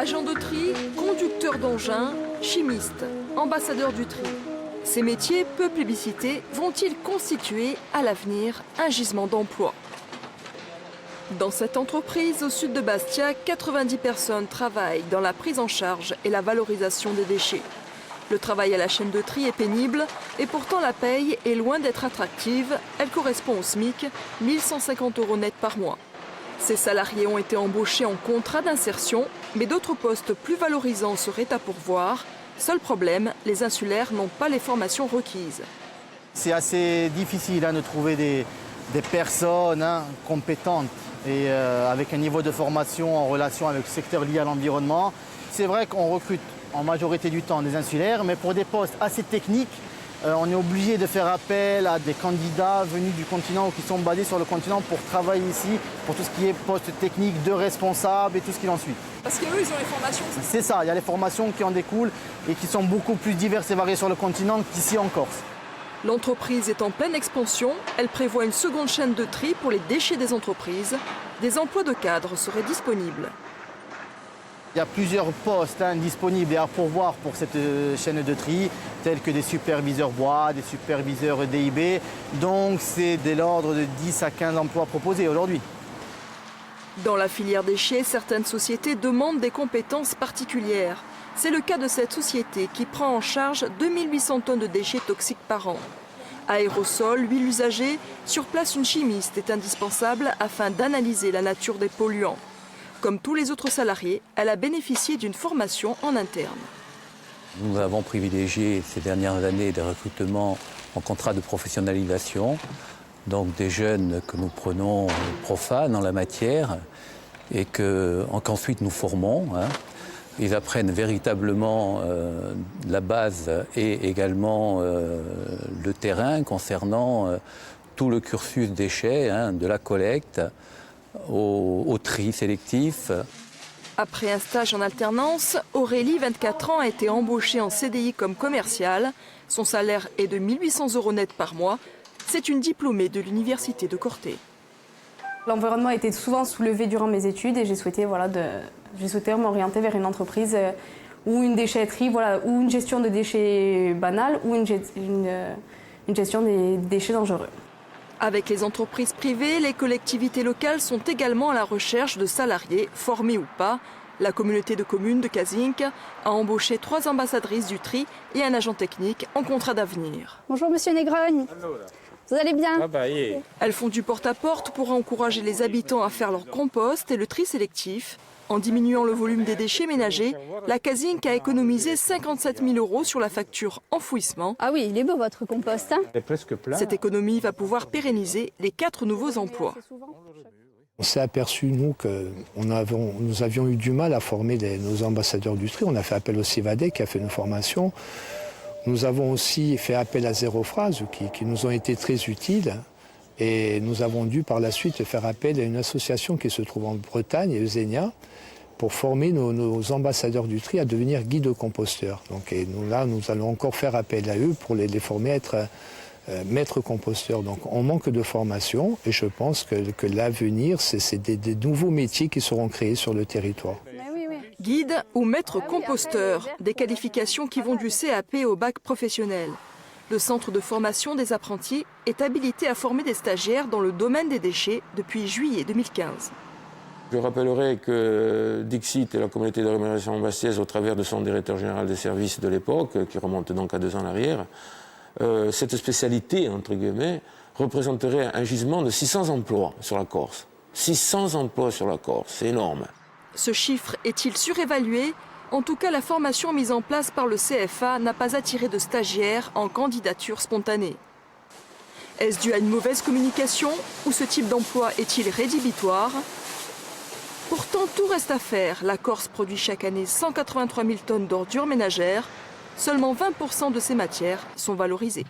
Agent de tri, conducteur d'engin, chimiste, ambassadeur du tri. Ces métiers peu plébiscités vont-ils constituer à l'avenir un gisement d'emploi? Dans cette entreprise au sud de Bastia, 90 personnes travaillent dans la prise en charge et la valorisation des déchets. Le travail à la chaîne de tri est pénible et pourtant la paye est loin d'être attractive. Elle correspond au SMIC, 1 150 € net par mois. Ces salariés ont été embauchés en contrat d'insertion, mais d'autres postes plus valorisants seraient à pourvoir. Seul problème, les insulaires n'ont pas les formations requises. C'est assez difficile de trouver des personnes compétentes et avec un niveau de formation en relation avec le secteur lié à l'environnement. C'est vrai qu'on recrute en majorité du temps des insulaires, mais pour des postes assez techniques, on est obligé de faire appel à des candidats venus du continent ou qui sont basés sur le continent pour travailler ici, pour tout ce qui est poste technique de responsable et tout ce qui en suit. Parce qu'eux, ils ont les formations. C'est ça, il y a les formations qui en découlent et qui sont beaucoup plus diverses et variées sur le continent qu'ici en Corse. L'entreprise est en pleine expansion. Elle prévoit une seconde chaîne de tri pour les déchets des entreprises. Des emplois de cadre seraient disponibles. Il y a plusieurs postes disponibles et à pourvoir pour cette chaîne de tri, tels que des superviseurs bois, des superviseurs DIB. Donc c'est de l'ordre de 10 à 15 emplois proposés aujourd'hui. Dans la filière déchets, certaines sociétés demandent des compétences particulières. C'est le cas de cette société qui prend en charge 2800 tonnes de déchets toxiques par an. Aérosols, huile usagée, sur place une chimiste est indispensable afin d'analyser la nature des polluants. Comme tous les autres salariés, elle a bénéficié d'une formation en interne. Nous avons privilégié ces dernières années des recrutements en contrat de professionnalisation, donc des jeunes que nous prenons profanes en la matière et qu'ensuite nous formons. Ils apprennent véritablement la base et également le terrain concernant tout le cursus déchets, de la collecte au tri sélectif. Après un stage en alternance, Aurélie, 24 ans, a été embauchée en CDI comme commerciale. Son salaire est de 1 800 € net par mois. C'est une diplômée de l'université de Corté. L'environnement a été souvent soulevé durant mes études et j'ai souhaité m'orienter vers une entreprise ou une déchetterie, ou une gestion de déchets banals ou une gestion des déchets dangereux. Avec les entreprises privées, les collectivités locales sont également à la recherche de salariés, formés ou pas. La communauté de communes de Cazinc a embauché 3 ambassadrices du tri et un agent technique en contrat d'avenir. Bonjour Monsieur Negrogne. Vous allez bien? Elles font du porte-à-porte pour encourager les habitants à faire leur compost et le tri sélectif. En diminuant le volume des déchets ménagers, la Cazinc a économisé 57 000 € sur la facture enfouissement. Ah oui, il est beau votre compost. Il est presque plein. Cette économie va pouvoir pérenniser les 4 nouveaux emplois. On s'est aperçu, nous, que nous avions eu du mal à former nos ambassadeurs du tri. On a fait appel au CIVADEC qui a fait une formation. Nous avons aussi fait appel à Zéro Phrase qui nous ont été très utiles. Et nous avons dû par la suite faire appel à une association qui se trouve en Bretagne, Eusenia, pour former nos ambassadeurs du tri à devenir guides composteurs. Donc, nous allons encore faire appel à eux pour les former à être maîtres composteurs. Donc on manque de formation et je pense que l'avenir, c'est des nouveaux métiers qui seront créés sur le territoire. Guide ou maître composteur, des qualifications qui vont du CAP au bac professionnel. Le centre de formation des apprentis est habilité à former des stagiaires dans le domaine des déchets depuis juillet 2015. Je rappellerai que Dixit et la communauté de rémunération bastiaise, au travers de son directeur général des services de l'époque, qui remonte donc à 2 ans en arrière, cette spécialité, entre guillemets, représenterait un gisement de 600 emplois sur la Corse. 600 emplois sur la Corse, c'est énorme. Ce chiffre est-il surévalué ? En tout cas, la formation mise en place par le CFA n'a pas attiré de stagiaires en candidature spontanée. Est-ce dû à une mauvaise communication ou ce type d'emploi est-il rédhibitoire ? Pourtant, tout reste à faire. La Corse produit chaque année 183 000 tonnes d'ordures ménagères. Seulement 20% de ces matières sont valorisées.